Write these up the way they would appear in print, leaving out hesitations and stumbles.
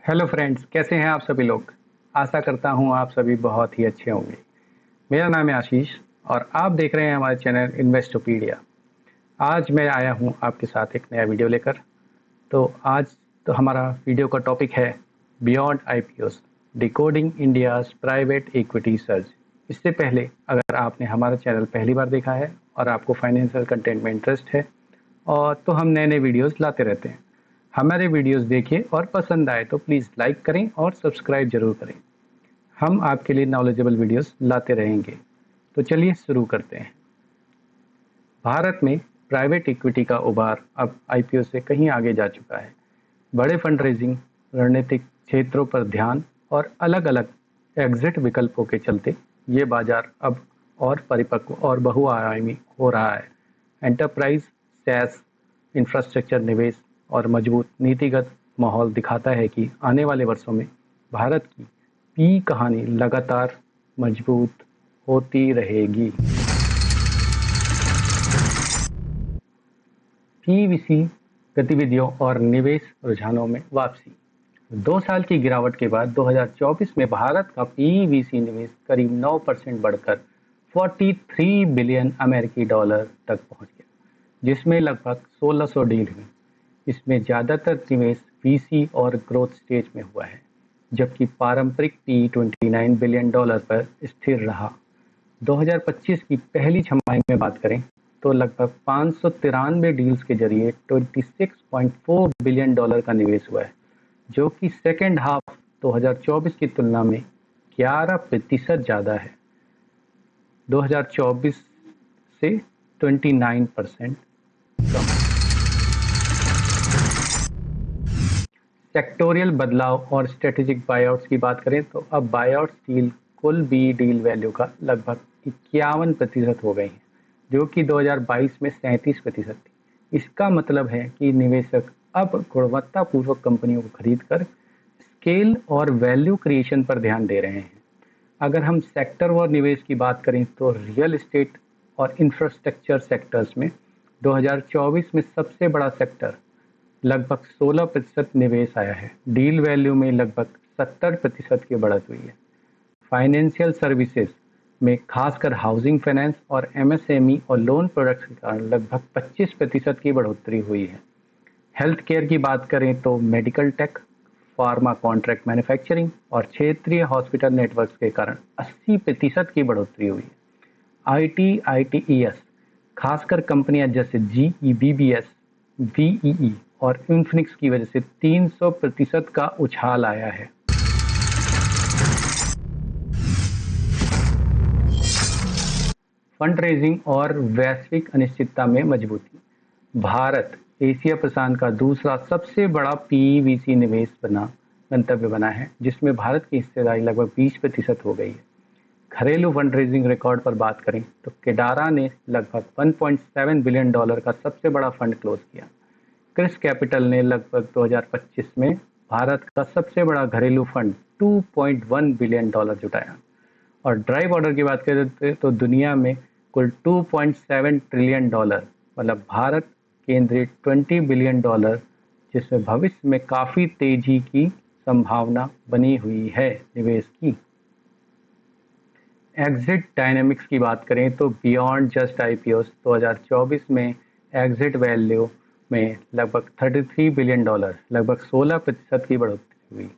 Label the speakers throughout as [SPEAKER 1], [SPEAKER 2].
[SPEAKER 1] Hello friends, कैसे हैं आप सभी लोग। आशा करता हूं आप सभी बहुत ही अच्छे होंगे। मेरा नाम है आशीष और आप देख रहे हैं हमारे चैनल इन्वेस्टोपीडिया। आज मैं आया हूं आपके साथ एक नया वीडियो लेकर। तो आज तो हमारा वीडियो का टॉपिक है beyond IPOs, decoding India's private equity search. इससे पहले अगर आपने हमारा चैनल पहली बार देखा है और आपको फाइनेंशियल कंटेंट में इंटरेस्ट है और तो हम नए नए वीडियोस लाते रहते हैं। हमारे वीडियोस देखिए और पसंद आए तो प्लीज़ लाइक करें और सब्सक्राइब जरूर करें। हम आपके लिए नॉलेजेबल वीडियोस लाते रहेंगे। तो चलिए शुरू करते हैं। भारत में प्राइवेट इक्विटी का उभार अब आईपीओ से कहीं आगे जा चुका है। बड़े फंड रेजिंग, रणनीतिक क्षेत्रों पर ध्यान और अलग अलग एग्जिट विकल्पों के चलते ये बाजार अब और परिपक्व और बहुआयामी हो रहा है। एंटरप्राइज सैस, इंफ्रास्ट्रक्चर निवेश और मजबूत नीतिगत माहौल दिखाता है कि आने वाले वर्षों में भारत की पी कहानी लगातार मजबूत होती रहेगी। पीवीसी गतिविधियों और निवेश रुझानों में वापसी। 2 साल की गिरावट के बाद 2024 में भारत का पीवीसी निवेश करीब 9% बढ़कर 43 बिलियन अमेरिकी डॉलर तक पहुंच गया, जिसमें लगभग 1600 डील हुई। इसमें ज़्यादातर निवेश वीसी और ग्रोथ स्टेज में हुआ है, जबकि पारंपरिक पी 29 बिलियन डॉलर पर स्थिर रहा। 2025 की पहली छमाही में बात करें तो लगभग 593 डील्स के जरिए 26.4 बिलियन डॉलर का निवेश हुआ है, जो कि सेकेंड हाफ 2024 की तुलना में 11% ज़्यादा है। 2024 से 29% कम। सेक्टोरियल बदलाव और स्ट्रेटेजिक बायआउट्स की बात करें तो अब बायआउट्स डील कुल बी डील वैल्यू का लगभग 51% हो गई है, जो कि 2022 में 37% थी। इसका मतलब है कि निवेशक अब गुणवत्तापूर्वक कंपनियों को खरीदकर स्केल और वैल्यू क्रिएशन पर ध्यान दे रहे हैं। अगर हम सेक्टर और निवेश की बात करें तो रियल एस्टेट और इंफ्रास्ट्रक्चर सेक्टर्स में 2024 में सबसे बड़ा सेक्टर लगभग 16% निवेश आया है। डील वैल्यू में लगभग 70% की बढ़त हुई है। फाइनेंशियल सर्विसेज में खासकर हाउसिंग फाइनेंस और एमएसएमई और लोन प्रोडक्ट्स के कारण लगभग 25% की बढ़ोतरी हुई है। हेल्थ केयर की बात करें तो medical take, pharma contract manufacturing और क्षेत्रीय हॉस्पिटल नेटवर्क्स के कारण 80% की बढ़ोतरी हुई है। आईटी, आईटीईएस, खासकर कंपनियां जैसे जीईबीबीएस, वीईई और इन्फिनिक्स की वजह से 300% का उछाल आया है। फंड रेजिंग और वैश्विक अनिश्चितता में मजबूती। भारत एशिया प्रशांत का दूसरा सबसे बड़ा पीवीसी निवेश गंतव्य बना है, जिसमें भारत की हिस्सेदारी लगभग 20% हो गई है। घरेलू फंड रेजिंग रिकॉर्ड पर बात करें तो केडारा ने लगभग 1.7 बिलियन डॉलर का सबसे बड़ा फंड क्लोज किया। क्रिस कैपिटल ने लगभग 2025 में भारत का सबसे बड़ा घरेलू फंड 2.1 बिलियन डॉलर जुटाया। और ड्राई पाउडर की बात करें तो दुनिया में कुल 2.7 ट्रिलियन डॉलर मतलब भारत केंद्रित 20 बिलियन डॉलर, जिसमें भविष्य में काफ़ी तेजी की संभावना बनी हुई है निवेश की। एग्जिट डायनेमिक्स की बात करें तो बियॉन्ड जस्ट आईपीओस 2024 में एग्जिट वैल्यू में लगभग 33 बिलियन डॉलर, लगभग 16% की बढ़ोतरी हुई।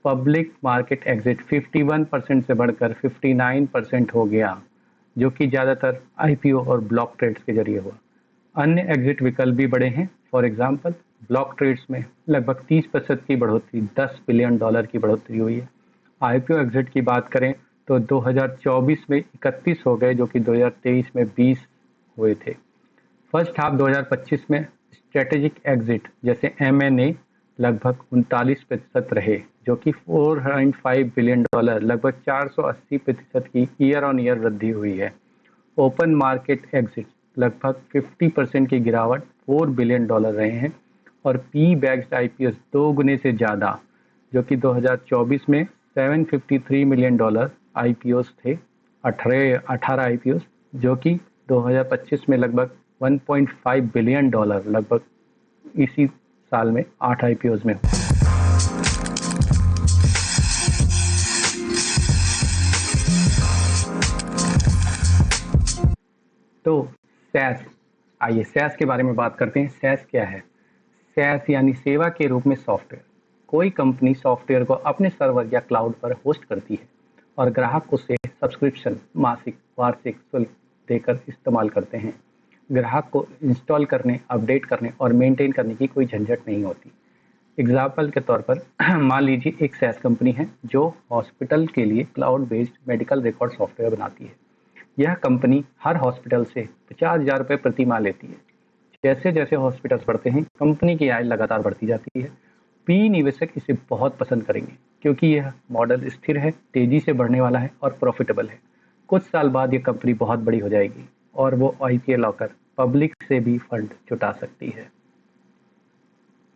[SPEAKER 1] पब्लिक मार्केट एग्जिट 51% से बढ़कर 59% हो गया, जो कि ज़्यादातर आईपीओ और ब्लॉक ट्रेड्स के जरिए हुआ। अन्य एग्जिट विकल्प भी बड़े हैं। फॉर एग्जांपल, ब्लॉक ट्रेड्स में लगभग 30% की बढ़ोतरी, 10 बिलियन डॉलर की बढ़ोतरी हुई है। आईपीओ एग्जिट की बात करें तो 2024 में 31 हो गए, जो कि 2023 में 20 हुए थे। फर्स्ट हाफ 2025 में स्ट्रेटेजिक एग्जिट जैसे एमएनए लगभग 39% रहे, जो कि 4.5 बिलियन डॉलर, लगभग 480% की ईयर ऑन ईयर वृद्धि हुई है। ओपन मार्केट एग्जिट लगभग 50% की गिरावट, 4 बिलियन डॉलर रहे हैं। और पी बैग्ड आईपीओ 2 गुने से ज़्यादा, जो कि 2024 में 753 मिलियन डॉलर आईपीओ थे, 18 आईपीओ, जो कि 2025 में लगभग 1.5 बिलियन डॉलर, लगभग इसी साल में 8 आईपीओ में हुआ। तो SaaS, आइए SaaS के बारे में बात करते हैं। SaaS क्या है? SaaS यानी सेवा के रूप में सॉफ्टवेयर। कोई कंपनी सॉफ्टवेयर को अपने सर्वर या क्लाउड पर होस्ट करती है और ग्राहक उसे सब्सक्रिप्शन, मासिक, वार्षिक शुल्क देकर इस्तेमाल करते हैं। ग्राहक को इंस्टॉल करने, अपडेट करने और मेंटेन करने की कोई झंझट नहीं होती। एग्जाम्पल के तौर पर मान लीजिए एक SaaS कंपनी है जो हॉस्पिटल के लिए cloud based medical record software बनाती है। यह कंपनी हर हॉस्पिटल से 50,000 रुपये प्रति माह लेती है। जैसे जैसे हॉस्पिटल्स बढ़ते हैं, कंपनी की आय लगातार बढ़ती जाती है। पी निवेशक इसे बहुत पसंद करेंगे क्योंकि यह मॉडल स्थिर है, तेजी से बढ़ने वाला है और प्रॉफिटेबल है। कुछ साल बाद यह कंपनी बहुत बड़ी हो जाएगी और वो IPO लाकर पब्लिक से भी फंड जुटा सकती है।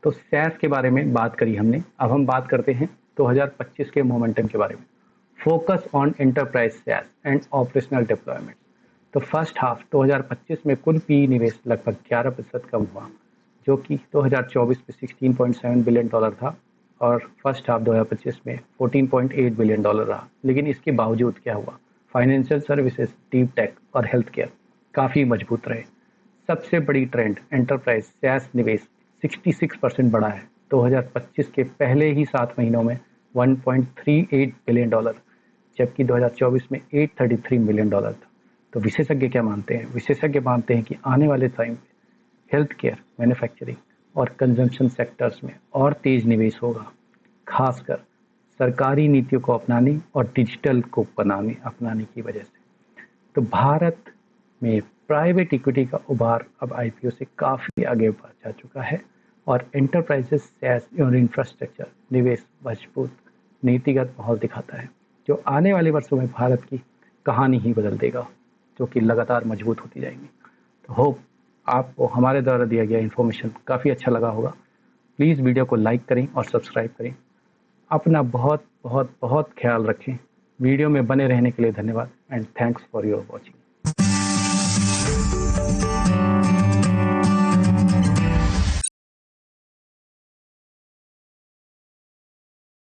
[SPEAKER 1] तो SaaS के बारे में बात करी हमने। अब हम बात करते हैं 2025 के मोमेंटम के बारे में। Focus on enterprise SaaS and operational deployment. तो फर्स्ट हाफ 2025 में कुल पी निवेश लगभग 11% कम हुआ, जो कि 2024 में $16.7 बिलियन था और फर्स्ट हाफ 2025 में $14.8 बिलियन रहा। लेकिन इसके बावजूद क्या हुआ? फाइनेंशियल सर्विसेज, डीप टेक और हेल्थ केयर काफ़ी मजबूत रहे। सबसे बड़ी ट्रेंड, एंटरप्राइज SaaS निवेश 66% बढ़ा है। 2025 के पहले ही 7 महीनों में $1.38 बिलियन, जबकि 2024 में $833 मिलियन था। तो विशेषज्ञ क्या मानते हैं? विशेषज्ञ मानते हैं कि आने वाले टाइम में हेल्थ केयर, मैन्युफैक्चरिंग और कंजम्पशन सेक्टर्स में और तेज निवेश होगा, खासकर सरकारी नीतियों को अपनाने और डिजिटल को अपनाने की वजह से। तो भारत में प्राइवेट इक्विटी का उभार अब IPO से काफ़ी आगे बढ़ जा चुका है और एंटरप्राइजेस SaaS और इंफ्रास्ट्रक्चर निवेश मजबूत नीतिगत माहौल दिखाता है, जो आने वाले वर्षों में भारत की कहानी ही बदल देगा, जो कि लगातार मजबूत होती जाएंगी। तो होप आपको हमारे द्वारा दिया गया इन्फॉर्मेशन काफ़ी अच्छा लगा होगा। प्लीज़ वीडियो को लाइक करें और सब्सक्राइब करें। अपना बहुत बहुत बहुत ख्याल रखें। वीडियो में बने रहने के लिए धन्यवाद and thanks for your watching.